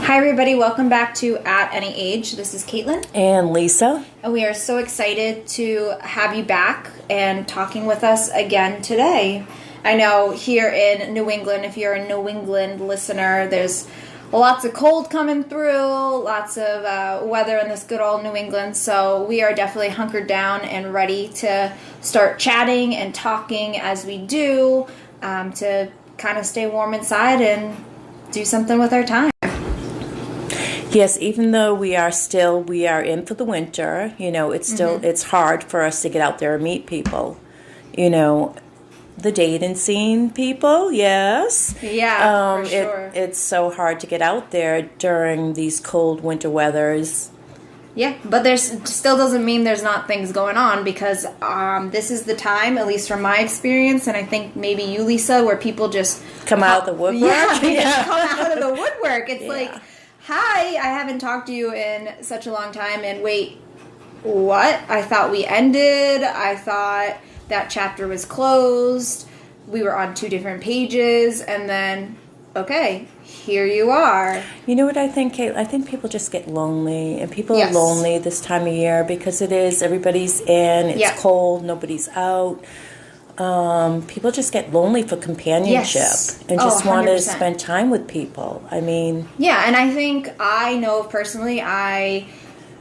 Hi everybody, welcome back to At Any Age. This is Kaitlyn. And Lisa. And we are so excited to have you back and talking with us again today. I know here in New England, if you're a New England listener, there's lots of cold coming through, lots of weather in this good old New England. So we are definitely hunkered down and ready to start chatting and talking as we do to kind of stay warm inside and do something with our time. Yes, even though we are in for the winter, it's still, it's hard for us to get out there and meet people, the dating scene people, yes. Yeah, for sure. It's so hard to get out there during these cold winter weathers. Yeah, but there's still doesn't mean there's not things going on because this is the time, at least from my experience, and I think maybe you, Lisa, where people just come out of the woodwork. Yeah, they just come out of the woodwork. It's like, hi, I haven't talked to you in such a long time, and wait, what? I thought we ended. I thought that chapter was closed. We were on two different pages, and then, okay, here you are. You know what I think, Kate? I think people just get lonely, and people are lonely this time of year because everybody's in, it's cold, nobody's out. People just get lonely for companionship and just want to spend time with people. I mean... Yeah, and I think I know personally,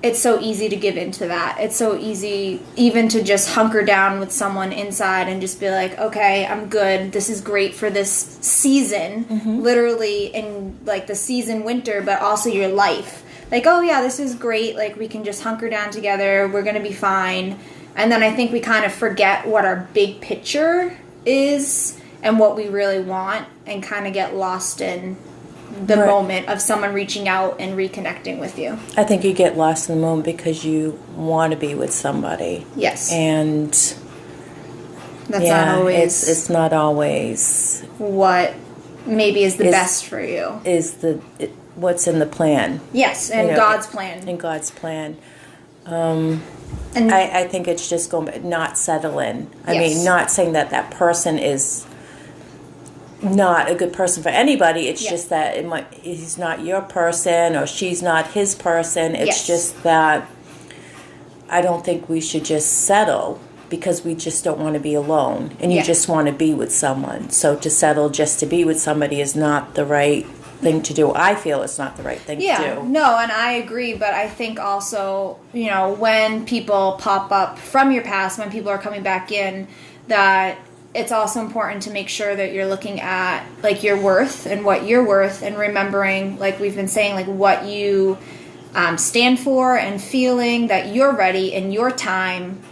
it's so easy to give into that. It's so easy even to just hunker down with someone inside and just be like, okay, I'm good. This is great for this season, literally in like the season winter, but also your life. Like, oh yeah, this is great. Like we can just hunker down together. We're going to be fine. And then I think we kind of forget what our big picture is and what we really want and kind of get lost in the moment of someone reaching out and reconnecting with you. I think you get lost in the moment because you want to be with somebody. Yes. And that's not always... It's not always... what maybe is the best for you. Is what's in the plan. Yes, and God's plan. In God's plan. And I think it's just not settling. I mean, not saying that person is not a good person for anybody. It's just that he's not your person or she's not his person. It's just that I don't think we should just settle because we just don't want to be alone. And you just want to be with someone. So to settle just to be with somebody is not the right thing to do. I feel it's not the right thing to do. Yeah, no, and I agree, but I think also, when people pop up from your past, when people are coming back in, that it's also important to make sure that you're looking at, like, your worth and what you're worth and remembering, like we've been saying, like, what you stand for and feeling that you're ready in your time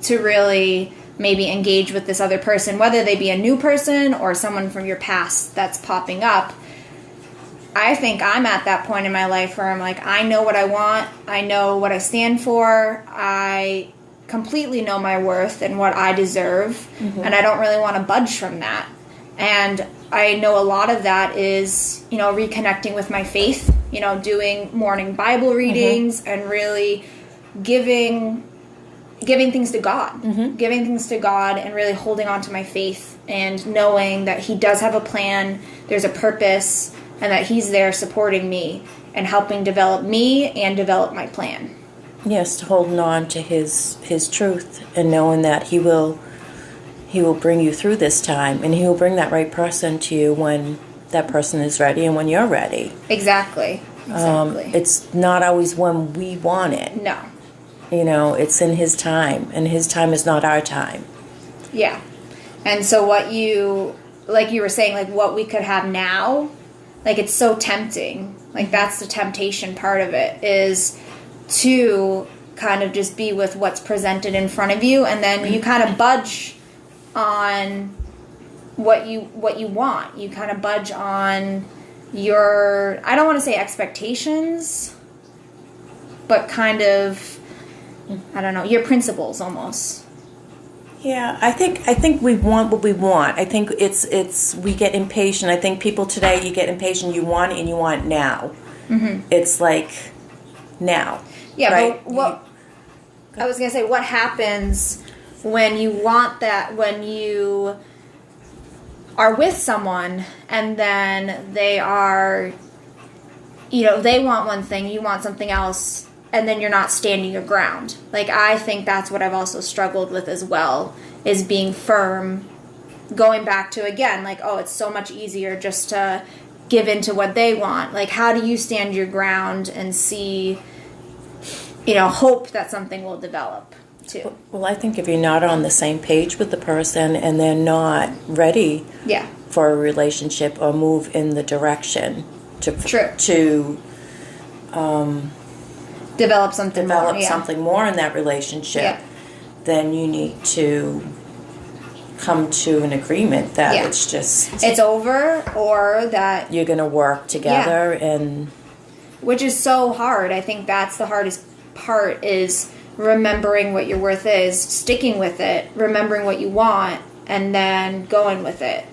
to really maybe engage with this other person, whether they be a new person or someone from your past that's popping up. I think I'm at that point in my life where I'm like, I know what I want. I know what I stand for. I completely know my worth and what I deserve. And I don't really want to budge from that. And I know a lot of that is, reconnecting with my faith, doing morning Bible readings and really giving things to God. Giving things to God and really holding on to my faith and knowing that He does have a plan, there's a purpose, and that He's there supporting me and helping develop me and develop my plan. Yes, holding on to His truth and knowing that He will bring you through this time and He will bring that right person to you when that person is ready and when you're ready. Exactly. It's not always when we want it. No. It's in His time, and His time is not our time. Yeah. And so what you were saying, like what we could have now, like it's so tempting. Like that's the temptation part of it, is to kind of just be with what's presented in front of you, and then you kind of budge on what you want. You kind of budge on your, I don't want to say expectations, but kind of, I don't know, your principles almost. Yeah, I think we want what we want. I think it's we get impatient. I think people today, you get impatient. You want it and you want it now. It's like now. Yeah, right? But I was gonna say, what happens when you want that? When you are with someone and then they are they want one thing, you want something else, and then you're not standing your ground. Like, I think that's what I've also struggled with as well, is being firm, going back to, again, like, oh, it's so much easier just to give into what they want. Like, how do you stand your ground and see, hope that something will develop too? Well, I think if you're not on the same page with the person and they're not ready for a relationship or move in the direction to develop something more in that relationship, then you need to come to an agreement that it's over, or that you're going to work together, and which is so hard. I think that's the hardest part, is remembering what your worth is, sticking with it, remembering what you want, and then going with it.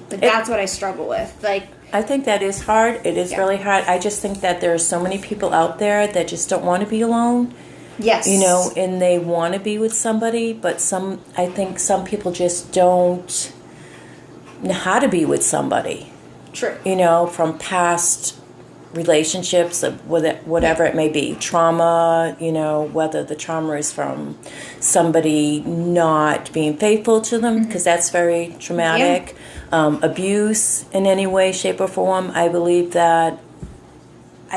Like, that's what I struggle with. Like, I think that is hard. It is really hard. I just think that there are so many people out there that just don't want to be alone. Yes. And they want to be with somebody, but I think some people just don't know how to be with somebody. True. From past relationships, whatever it may be, trauma, whether the trauma is from somebody not being faithful to them, because that's very traumatic, abuse in any way, shape, or form. I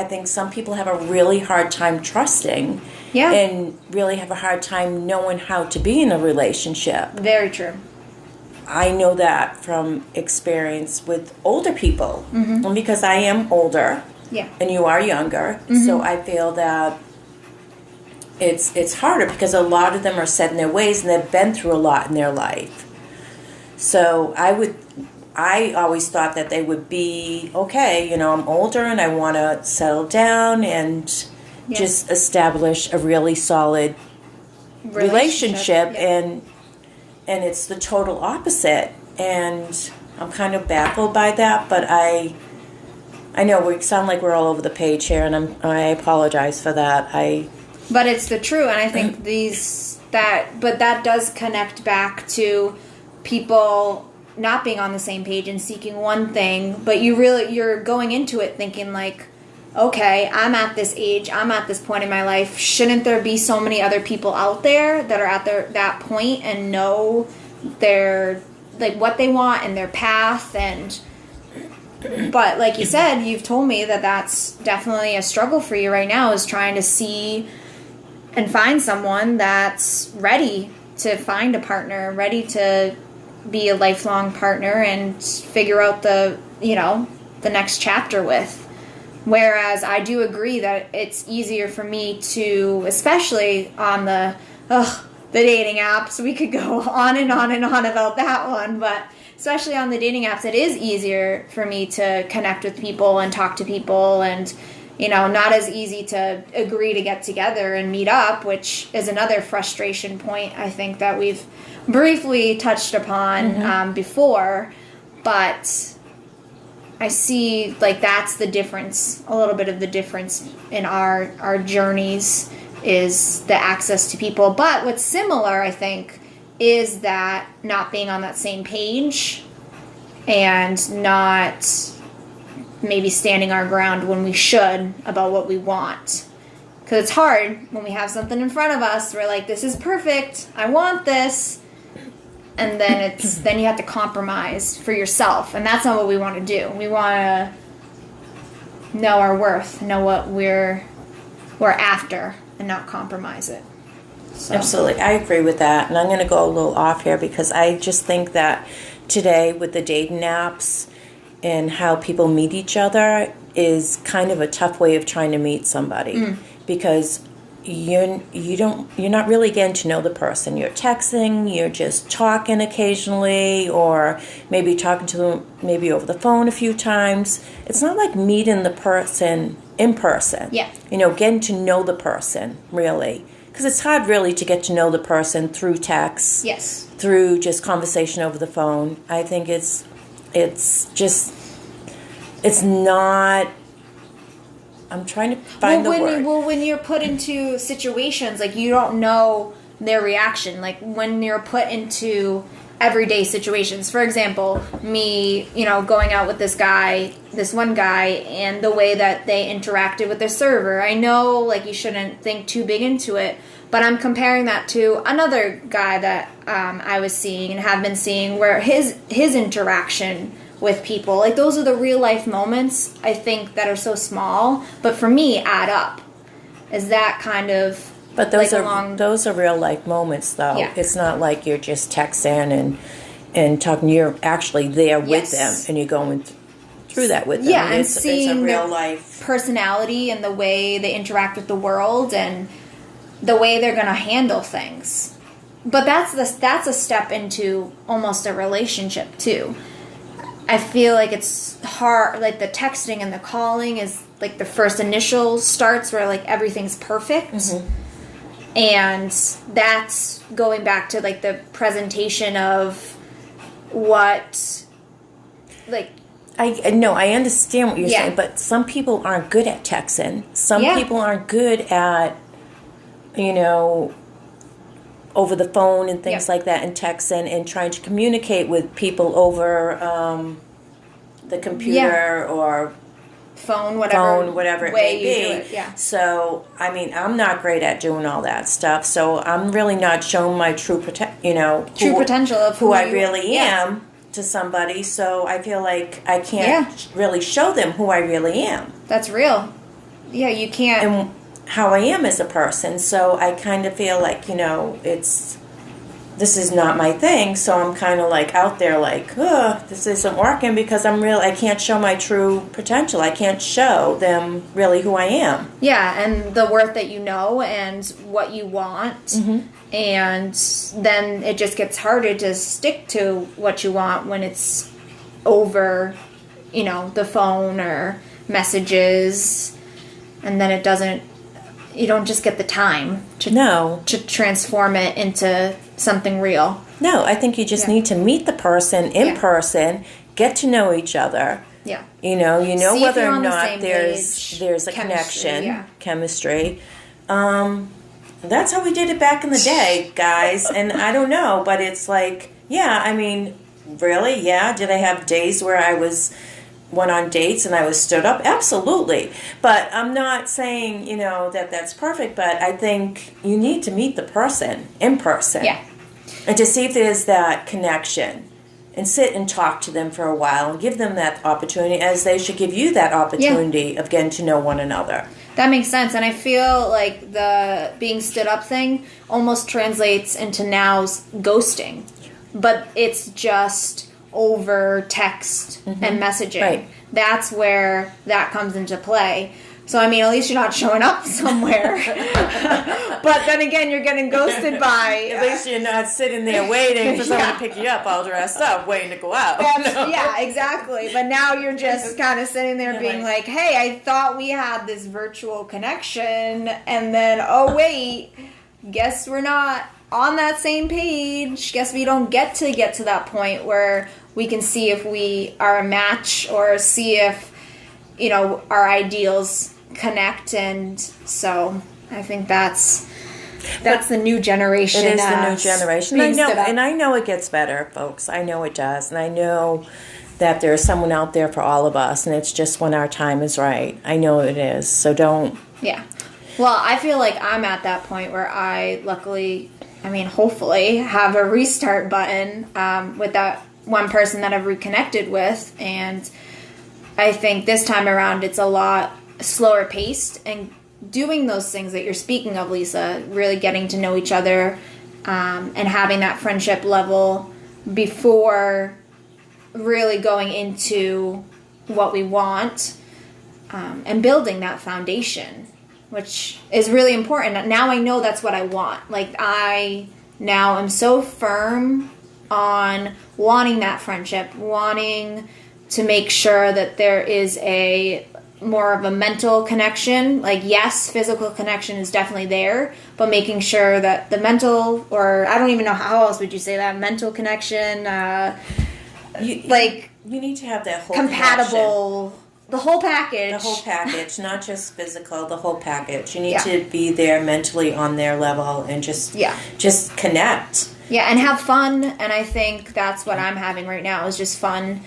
think some people have a really hard time trusting, and really have a hard time knowing how to be in a relationship. Very true. I know that from experience with older people, and because I am older, and you are younger, so I feel that it's harder, because a lot of them are set in their ways and they've been through a lot in their life. So I always thought that they would be okay. I'm older and I want to settle down and just establish a really solid relationship. And it's the total opposite. And I'm kind of baffled by that, but I know we sound like we're all over the page here, and I apologize for that. But it's the truth, and I think but that does connect back to people not being on the same page and seeking one thing, but you're going into it thinking like, okay, I'm at this age, I'm at this point in my life. Shouldn't there be so many other people out there that are at that point and know their, like, what they want and their path? But like you said, you've told me that that's definitely a struggle for you right now, is trying to see and find someone that's ready to find a partner, ready to be a lifelong partner and figure out the next chapter with. Whereas I do agree that it's easier for me to, especially on the dating apps, we could go on and on and on about that one, but especially on the dating apps, it is easier for me to connect with people and talk to people, and not as easy to agree to get together and meet up, which is another frustration point I think that we've briefly touched upon before. But I see, like, that's the difference, a little bit of the difference in our journeys, is the access to people. But what's similar, I think, is that not being on that same page and not maybe standing our ground when we should about what we want. Because it's hard when we have something in front of us, we're like, this is perfect, I want this, and then then you have to compromise for yourself, and that's not what we want to do. We want to know our worth, know what we're after, and not compromise it. So. Absolutely, I agree with that, and I'm going to go a little off here, because I just think that today with the dating apps and how people meet each other is kind of a tough way of trying to meet somebody, because you're not really getting to know the person. You're texting, you're just talking occasionally, or maybe talking to them maybe over the phone a few times. It's not like meeting the person in person. Yeah. Getting to know the person, really. Because it's hard really to get to know the person through text. Yes. Through just conversation over the phone. I think it's not... I'm trying to find the word. Well, when you're put into situations, like, you don't know their reaction. Like, when you're put into everyday situations. For example, me, going out with this one guy, and the way that they interacted with their server. I know, like, you shouldn't think too big into it, but I'm comparing that to another guy that I was seeing and have been seeing, where his interaction with people, like, those are the real life moments, I think, that are so small, but for me add up. Is that kind of... But those are real life moments, though. Yeah. It's not like you're just texting and talking. You're actually there with them, and you're going through that with them. Yeah, and seeing it's a real their life personality and the way they interact with the world and the way they're going to handle things. But that's a step into almost a relationship too. I feel like it's hard. Like, the texting and the calling is like the first initial starts where, like, everything's perfect. Mm-hmm. And that's going back to, like, the presentation of what, like... I understand what you're saying, but some people aren't good at texting. Some people aren't good at, over the phone and things like that, and texting and trying to communicate with people over the computer or... phone, whatever it may be. Do it, yeah. So, I mean, I'm not great at doing all that stuff. So I'm really not showing my true potential of who I really am to somebody. So I feel like I can't really show them who I really am. That's real. Yeah, you can't. And how I am as a person. So I kind of feel like, this is not my thing, so I'm kind of like out there like, this isn't working because I can't show my true potential. I can't show them really who I am. Yeah, and the worth that you know and what you want. Mm-hmm. And then it just gets harder to stick to what you want when it's over, the phone or messages, and then you don't just get the time to transform it into something real. No, I think you just need to meet the person in person, get to know each other. Yeah. See whether or not there's a connection, chemistry. That's how we did it back in the day, guys. And I don't know, but it's like, really? Yeah. Did I have days where I went on dates and I was stood up? Absolutely. But I'm not saying, that's perfect, but I think you need to meet the person in person. Yeah. And to see if there's that connection and sit and talk to them for a while and give them that opportunity, as they should give you that opportunity of getting to know one another. That makes sense. And I feel like the being stood up thing almost translates into now's ghosting. But it's just over text and messaging. Right. That's where that comes into play. So, at least you're not showing up somewhere. But then again, you're getting ghosted by... At least you're not sitting there waiting for someone to pick you up all dressed up, waiting to go out. Yeah, exactly. But now you're just kind of sitting there being like, hey, I thought we had this virtual connection, and then, oh, wait, guess we're not on that same page. Guess we don't get to that point where we can see if we are a match or see if, our ideals connect. And so I think that's the new generation. It is the new generation. I know it gets better, folks. I know it does. And I know that there's someone out there for all of us, and it's just when our time is right. I know it is. So don't... Yeah. Well, I feel like I'm at that point where I luckily, hopefully, have a restart button with that one person that I've reconnected with. And I think this time around it's a lot slower paced, and doing those things that you're speaking of, Lisa, really getting to know each other and having that friendship level before really going into what we want and building that foundation, which is really important. Now I know that's what I want. Like, I now am so firm on wanting that friendship, wanting to make sure that there is a more of a mental connection. Like, yes, physical connection is definitely there, but making sure that the mental, or I don't even know how else would you say that, mental connection, you need to have that whole compatible connection. the whole package. The whole package, not just physical, the whole package. You need Yeah. to be there mentally on their level and just connect. Yeah, and have fun. And I think that's what I'm having right now is just fun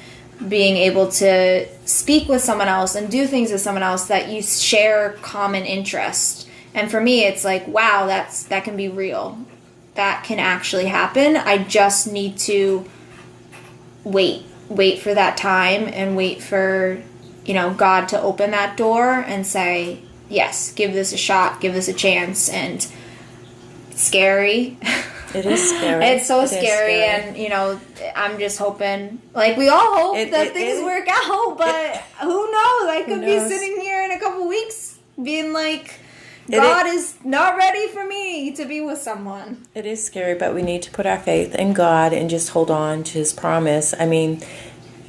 being able to speak with someone else and do things with someone else that you share common interest. And for me, it's like, wow, that can be real. That can actually happen. I just need to wait for that time and wait for, God to open that door and say, yes, give this a shot, give this a chance. And it's scary. It is scary. It's so scary. And, I'm just hoping, like we all hope that things work out, but who knows? I could be sitting here in a couple weeks being like, God is not ready for me to be with someone. It is scary, but we need to put our faith in God and just hold on to His promise. I mean,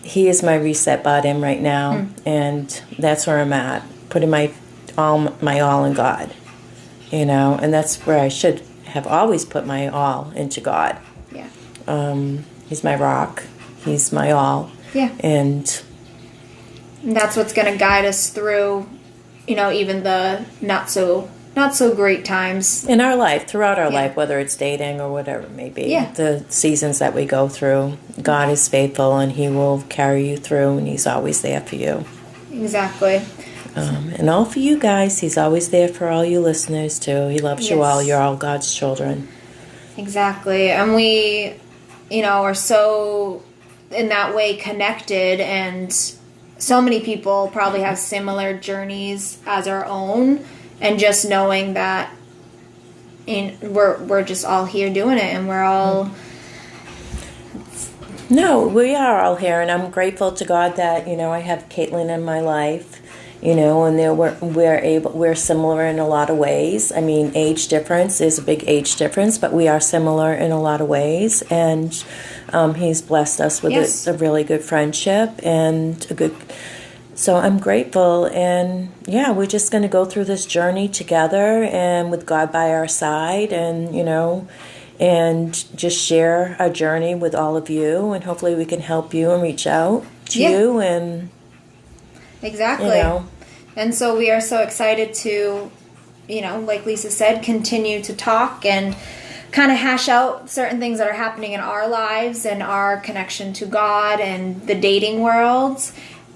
He is my reset button right now, and that's where I'm at, putting my all in God, and that's where I should have always put my all into God. Yeah. He's my rock. He's my all. Yeah. And that's what's going to guide us through, even the not so great times in our life, throughout our life, whether it's dating or whatever it may be. Yeah. The seasons that we go through, God is faithful and He will carry you through, and He's always there for you. Exactly. And all for you guys. He's always there for all you listeners too. He loves you all. You're all God's children. Exactly. And we, are so in that way connected, and so many people probably have similar journeys as our own, and just knowing that we're just all here doing it, and we're all... No, we are all here, and I'm grateful to God that, I have Kaitlyn in my life, and we're similar in a lot of ways. I mean, age difference is a big age difference, but we are similar in a lot of ways, and He's blessed us with a really good friendship and so I'm grateful, and we're just going to go through this journey together and with God by our side, and and just share our journey with all of you, and hopefully we can help you and reach out to you, and exactly. And so we are so excited to, like Lisa said, continue to talk and kind of hash out certain things that are happening in our lives and our connection to God and the dating world.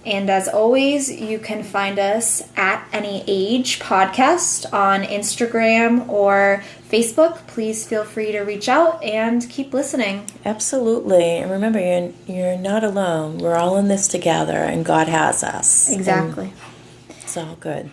And as always, you can find us at Any Age Podcast on Instagram or Facebook. Please feel free to reach out and keep listening. Absolutely. And remember, you're not alone. We're all in this together, and God has us. Exactly. And it's all good.